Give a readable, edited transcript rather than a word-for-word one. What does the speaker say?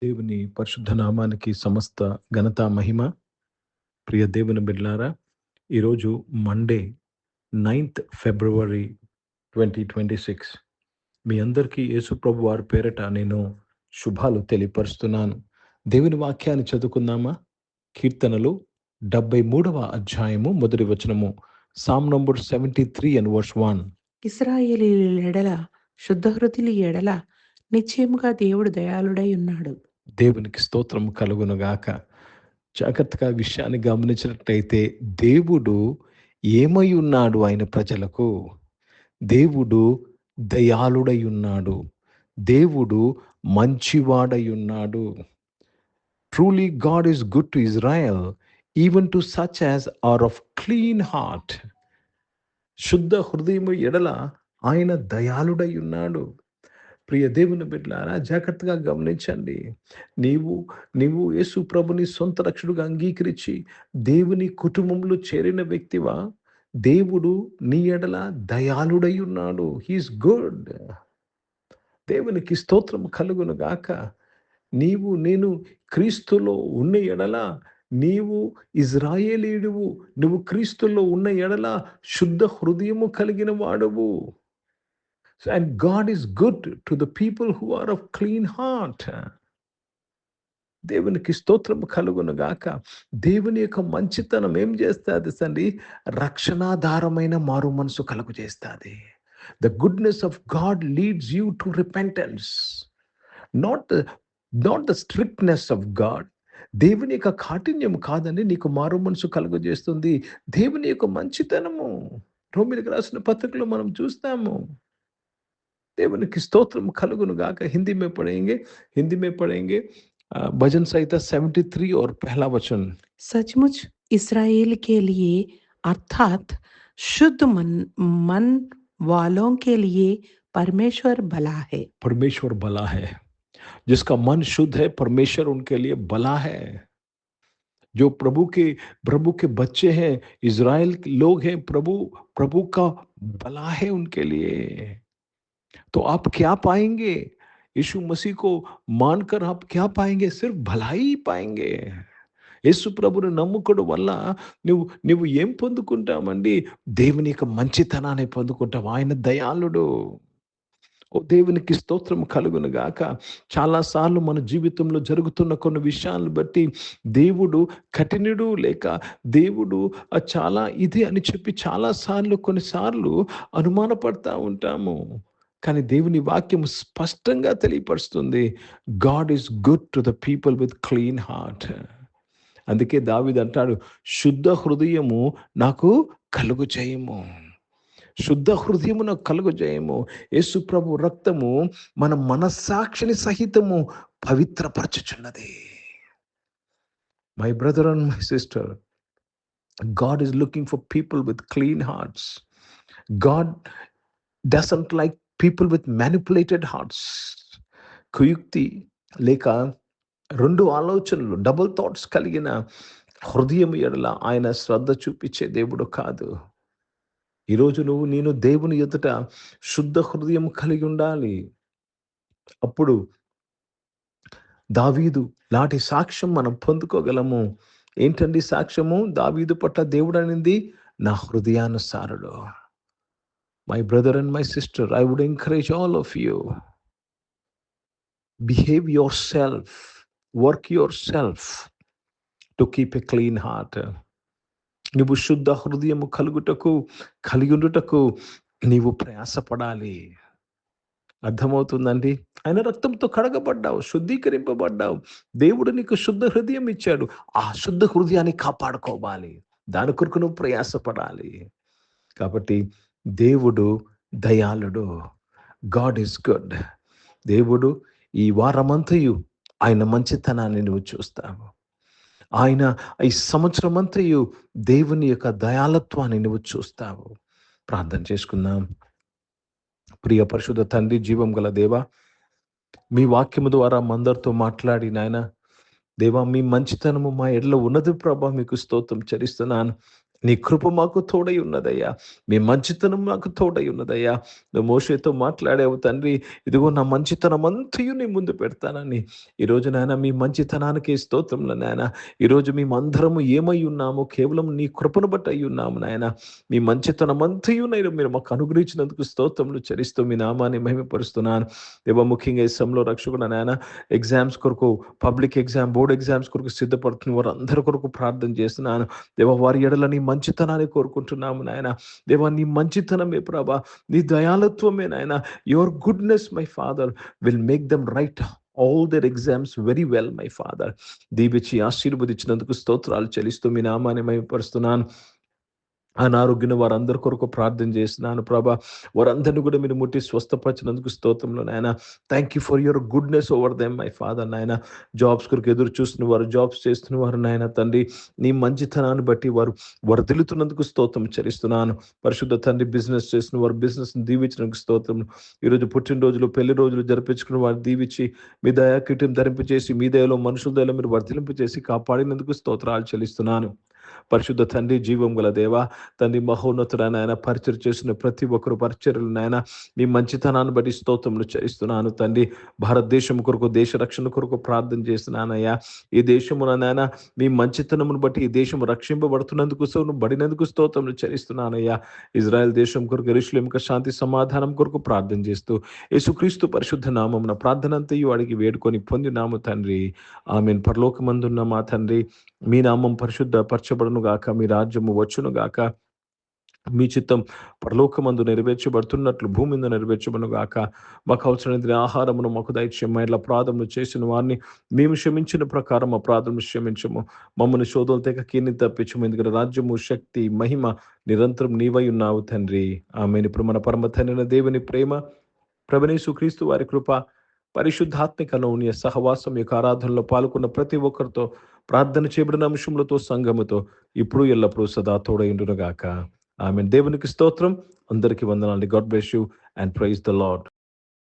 దేవుని పరిశుద్ధ నామానికి సమస్త ఘనత మహిమ. ప్రియ దేవుని బిడ్డలారా, ఈరోజు మండే 9th ఫిబ్రవరి 2026. మీ అందరికీ యేసు ప్రభు వారి పేరట నేను శుభాలు తెలియపరుస్తున్నాను. దేవుని వాక్యాన్ని చదువుకుందామా? కీర్తనలు 73వ అధ్యాయము మొదటి వచనము. Sam number 73 and verse 1. ఇశ్రాయేలీయుల ఎడల శుద్ధహృదయుల ఎడల నిశ్చయముగా దేవుడు దయాళుడై ఉన్నాడు. దేవునికి స్తోత్రం కలుగునుగాక. జాగ్రత్తగా విషయాన్ని గమనించినట్లయితే దేవుడు ఏమై ఉన్నాడు? ఆయన ప్రజలకు దేవుడు దయాళుడై ఉన్నాడు. దేవుడు మంచివాడై ఉన్నాడు. Truly God is good to Israel, even to such as are of clean heart. శుద్ధ హృదయము ఎడల ఆయన దయాళుడై ఉన్నాడు. ప్రియ దేవుని బిడ్డలారా, జాగ్రత్తగా గమనించండి. నీవు యేసు ప్రభుని సొంత రక్షకుడుగా అంగీకరించి దేవుని కుటుంబంలో చేరిన వ్యక్తివా? దేవుడు నీ ఎడల దయాళుడై ఉన్నాడు. He is good. దేవునికి స్తోత్రం కలుగును గాక. నేను క్రీస్తులో ఉన్న ఎడల నీవు ఇజ్రాయేలీయుడువు. నువ్వు క్రీస్తులో ఉన్న ఎడల శుద్ధ హృదయము కలిగిన వాడువు. And God is good to the people who are of clean heart. దేవునికి స్తోత్రం కలుగును గాక. దేవుని యొక్క మంచితనం ఏం చేస్తుంది సండి? రక్షణాధారమైన మారు మనసు కలుగు చేస్తుంది. The goodness of God leads you to repentance. Not the strictness of God. దేవుని యొక్క కాఠిన్యం కాదని నీకు మారు మనసు కలుగు చేస్తుంది దేవుని యొక్క మంచితనము. రోమీయులకు రాసిన పత్రికలో మనం చూస్తాము. దేవునికి స్తోత్రం కలుగును గాక. हिंदी में पढ़ेंगे भजन संहिता 73 और पहला वचन. सचमुच इस्राएल के लिए अर्थात शुद्ध मन वालों के लिए परमेश्वर भला है. परमेश्वर भला है. जिसका मन शुद्ध है, परमेश्वर उनके लिए भला है. जो प्रभु के बच्चे हैं, इजराइल लोग हैं, प्रभु का भला है उनके लिए. तो आप क्या पाएंगे? यीशु मसीह को मानकर आप क्या पाएंगे? सिर्फ भलाई पाएंगे. యేసు ప్రభుని నమ్ముకోవడం వల్ల నువ్వు ఏం పొందుకుంటామండి? దేవుని యొక్క మంచితనాన్ని పొందుకుంటావు. ఆయన దయాళుడు. ఓ దేవునికి స్తోత్రం కలుగును గాక. చాలాసార్లు మన జీవితంలో జరుగుతున్న కొన్ని విషయాలను బట్టి దేవుడు కఠినుడు లేక దేవుడు చాలా ఇది అని చెప్పి కొన్నిసార్లు అనుమానపడతా ఉంటాము. కానీ దేవుని వాక్యం స్పష్టంగా తెలియపరుస్తుంది, God is good to the people with clean heart. అందుకే దావీదు అంటాడు, శుద్ధ హృదయము నాకు కలుగు చేయము. శుద్ధ హృదయము నాకు కలుగు చేయము. యేసు ప్రభు రక్తము మన మనస్సాక్షిని సహితము పవిత్రపరచుచున్నది. My brother and my sister, God is looking for people with clean hearts. God doesn't like people with manipulated hearts. కుయుక్తి లేక రెండు ఆలోచనలు, డబుల్ థాట్స్ కలిగిన హృదయం ఎడల ఆయన శ్రద్ధ చూపించే దేవుడు కాదు. ఈరోజు నేను దేవుని ఎదుట శుద్ధ హృదయం కలిగి ఉండాలి. అప్పుడు దావీదు లాంటి సాక్ష్యం మనం పొందుకోగలము. ఏంటండి సాక్ష్యము? దావీదు పట్ల దేవుడు అనింది, నా హృదయానుసారుడు. My brother and my sister, I would encourage all of you, behave yourself, work yourself to keep a clean heart. నువ్వు శుద్ధ హృదయము కలిగి ఉండుటకు నీవు ప్రయాసపడాలి. అర్థమవుతుందండి? ఆయన రక్తంతో కడగబడ్డావు, శుద్ధీకరింపబడ్డావు. దేవుడు నీకు శుద్ధ హృదయం ఇచ్చాడు. ఆ శుద్ధ హృదయాన్ని కాపాడుకోవాలి. దాని కొరకు నువ్వు ప్రయాసపడాలి. కాబట్టి దేవుడు దయాళుడు. God is good. దేవుడు ఈ వారమంతయు ఆయన మంచితనాన్ని నువ్వు చూస్తావు. ఆయన ఈ సంవత్సరం అంతయు దేవుని యొక్క దయాళత్వాన్ని నువ్వు చూస్తావు. ప్రార్థన చేసుకుందాం. ప్రియ పరిశుద్ధ తండ్రి, జీవం గల దేవా, మీ వాక్యము ద్వారా మందరితో మాట్లాడి నాయన దేవా, మీ మంచితనము మా ఎడలో ఉన్నది ప్రభా, మీకు స్తోత్రం చెల్లిస్తున్నాను. నీ కృప మాకు తోడై ఉన్నదయ్యా. మీ మంచితనం మాకు తోడై ఉన్నదయ్యా. నువ్వు మోషేతో మాట్లాడావు తండ్రి, ఇదిగో నా మంచితనం అంతయు నీ ముందు పెడతానని. ఈరోజు నాయన మీ మంచితనానికి స్తోత్రములు నాయన. ఈరోజు మేమందరము ఏమై ఉన్నామో కేవలం నీ కృపను బట్టి అయి ఉన్నాము నాయన. మీ మంచితనం అంతయు నేను మీరు మాకు అనుగ్రహించినందుకు స్తోత్రములు చెల్లిస్తూ మీ నామాన్ని మహిమపరుస్తున్నాను. దేవా, ముఖ్యంగా ఈ సమయంలో రక్షకుడు నాయన ఎగ్జామ్స్ కొరకు, పబ్లిక్ ఎగ్జామ్, బోర్డ్ ఎగ్జామ్స్ కొరకు సిద్ధపడుతున్న వారందరి కొరకు ప్రార్థన చేస్తున్నాను. దేవా, వారి ఎడల నీ మంచితనాన్ని కోరుకుంటున్నాము నాయన. దేవా, నీ మంచితనమే ప్రభా, నీ దయాళత్వమే నాయన. Your goodness my father will make them write all their exams very well my father. దీవించి ఆశీర్వదించినందుకు స్తోత్రాలు చెల్లిస్తూ మీ నామాన్ని మహిమపరుస్తున్నాను. అనారోగ్యం వారందరి కొరకు ప్రార్థన చేస్తున్నాను ప్రభా. వారందరినీ కూడా మీరు ముట్టి స్వస్థపరిచినందుకు స్తోత్రంలో నాయన. Thank you for your goodness over them my father నాయన. జాబ్స్ కొరకు ఎదురు చూస్తున్న వారు, జాబ్స్ చేస్తున్న వారు నాయన తండ్రి, నీ మంచితనాన్ని బట్టి వారు వర్ధిల్లుతున్నందుకు స్తోత్రం చెల్లిస్తున్నాను. పరిశుద్ధ తండ్రి, బిజినెస్ చేస్తున్న వారు బిజినెస్ని దీవించినందుకు స్తోత్రం. ఈరోజు పుట్టినరోజులు, పెళ్లి రోజులు జరిపించుకున్న వారు దీవించి మీ దయా కిరీటం ధరింపచేసి, మీ దయలో మనుషుల దయలో మీరు వర్ధిలింపచేసి కాపాడినందుకు స్తోత్రాలు చెల్లిస్తున్నాను. పరిశుద్ధ తండ్రి, జీవం గల దేవా తండ్రి, మహోన్నతుడైన ఆయన పరిచయం చేసిన ప్రతి ఒక్కరు పరిచర్యలు నాయన మీ మంచితనాన్ని బట్టి స్తోత్రములు చేస్తున్నాను తండ్రి. భారతదేశం కొరకు, దేశ రక్షణ కొరకు ప్రార్థన చేస్తున్నానయ్యా. ఈ దేశమున నాయన మీ మంచితనమును బట్టి ఈ దేశం రక్షింపబడుతున్నందుకు, బడినందుకు స్తోత్రములు చెల్లిస్తున్నానయ్యా. ఇజ్రాయెల్ దేశం కొరకు, యెరూషలేము శాంతి సమాధానం కొరకు ప్రార్థన చేస్తూ యేసుక్రీస్తు పరిశుద్ధ నామమున ప్రార్థన అంతయు అడిగి వేడుకొని పొందినాము తండ్రి. ఆమేన్. పరలోకమందున్న మా తండ్రి, మీ నామం పరిశుద్ధ పరచబడును గాక, మీ రాజ్యము వచ్చును గాక, మీ చిత్తం పరలోకమందు నెరవేర్చబడుతున్నట్లు భూమి మీద నెరవేర్చబడును గాక. మాకు అవసరమైన ఆహారమును మాకు దయచేయము. ఇట్లా అపరాధములు చేసిన వారిని మేము క్షమించిన ప్రకారం అపరాధములు క్షమించము. మమ్మల్ని శోధనల తెగ కీని తప్పించము. ఎందుకంటే రాజ్యము, శక్తి, మహిమ నిరంతరం నీవై ఉన్నావు తండ్రి. ఆమేన్. ఇప్పుడు మన పరమ తండ్రి దేవుని ప్రేమ, ప్రభువైన యేసుక్రీస్తు వారి కృప, పరిశుద్ధాత్మిక అన్యోన్య సహవాసం యొక్క ఆరాధనలో పాల్గొన్న ప్రతి ఒక్కరితో, ప్రార్థన చేయబడిన అంశములతో, సంఘముతో ఇప్పుడు ఎల్లప్పుడూ సదా తోడైండును గాక. ఆమేన్. దేవునికి స్తోత్రం. అందరికీ వందనాలు. God bless you and praise the lord.